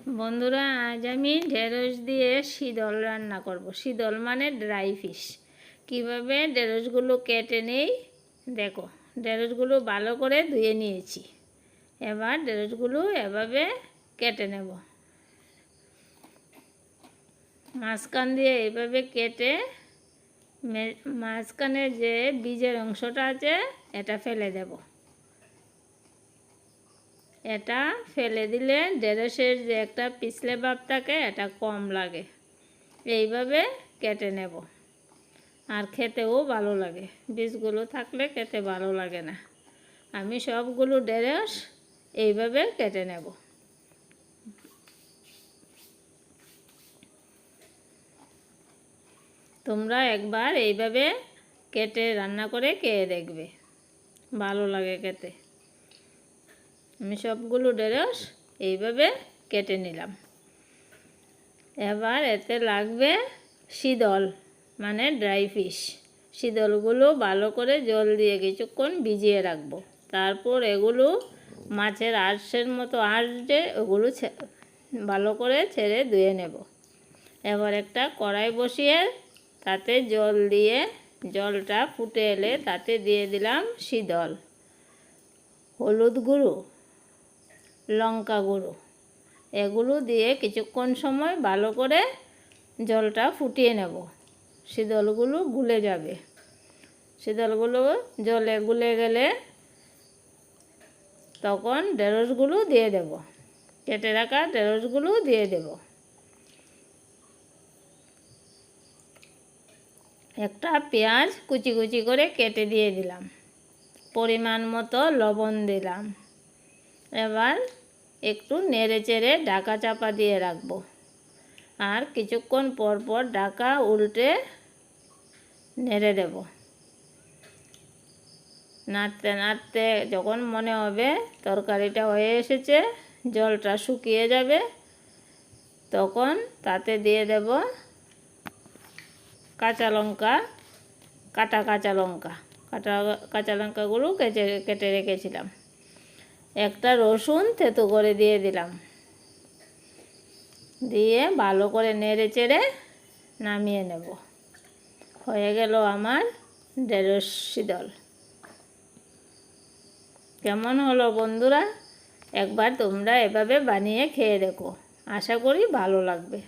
বন্ধুরা, আজ আমি ঢেঁড়স দিয়ে শীতল রান্না করব। শীতল মানে ড্রাই ফিশ। কীভাবে ঢেঁড়সগুলো কেটে নেই দেখো। ঢেঁড়সগুলো ভালো করে ধুয়ে নিয়েছি। এবার ঢেঁড়সগুলো এভাবে কেটে নেব। মাঝখান দিয়ে এইভাবে কেটে মাঝখানে যে বীজের অংশটা আছে এটা ফেলে দেব। এটা ফেলে দিলে ঢেঁড়সের যে একটা পিছলে ভাব থাকে এটা কম লাগে। এইভাবে কেটে নেব, আর খেতেও ভালো লাগে। বীজগুলো থাকলে খেতে ভালো লাগে না। আমি সবগুলো ঢেঁড়স এইভাবে কেটে নেব। তোমরা একবার এইভাবে কেটে রান্না করে খেয়ে দেখবে, ভালো লাগে খেতে। আমি সবগুলো ঢেঁড়স এইভাবে কেটে নিলাম। এবার এতে লাগবে শীতল মানে ড্রাই ফিশ। শীতলগুলো ভালো করে জল দিয়ে কিছুক্ষণ ভিজিয়ে রাখবো। তারপর এগুলো মাছের আঁশের মতো আঁশ যে ওগুলো ভালো করে ছেড়ে ধুয়ে নেব। এবার একটা কড়াই বসিয়ে তাতে জল দিয়ে জলটা ফুটে এলে তাতে দিয়ে দিলাম শীতল, হলুদ গুঁড়ো, লঙ্কা গুঁড়ো, এগুলো দিয়ে কিছুক্ষণ সময় ভালো করে জলটা ফুটিয়ে নেব। শীতলগুলো গুলে যাবে। শীতলগুলো জলে গুলে গেলে তখন ঢেঁড়সগুলো দিয়ে দেব। কেটে রাখা ঢেঁড়সগুলো দিয়ে দেব। একটা পেঁয়াজ কুচি কুচি করে কেটে দিয়ে দিলাম। পরিমাণ মতো লবণ দিলাম। এবার একটু নেড়ে চেড়ে ঢাকা চাপা দিয়ে রাখবো। আর কিছুক্ষণ পর পর ঢাকা উল্টে নেড়ে দেব। নাড়তে নাড়তে যখন মনে হবে তরকারিটা হয়ে এসেছে, জলটা শুকিয়ে যাবে, তখন তাতে দিয়ে দেব কাঁচা লঙ্কা, কাটা কাঁচা লঙ্কাগুলো কেটে রেখেছিলাম। একটা রসুন থেতো করে দিয়ে দিলাম। দিয়ে ভালো করে নেড়ে চেড়ে নামিয়ে নেব। হয়ে গেল আমার ঢেঁড়স শীতল। কেমন হলো বন্ধুরা? একবার তোমরা এভাবে বানিয়ে খেয়ে দেখো, আশা করি ভালো লাগবে।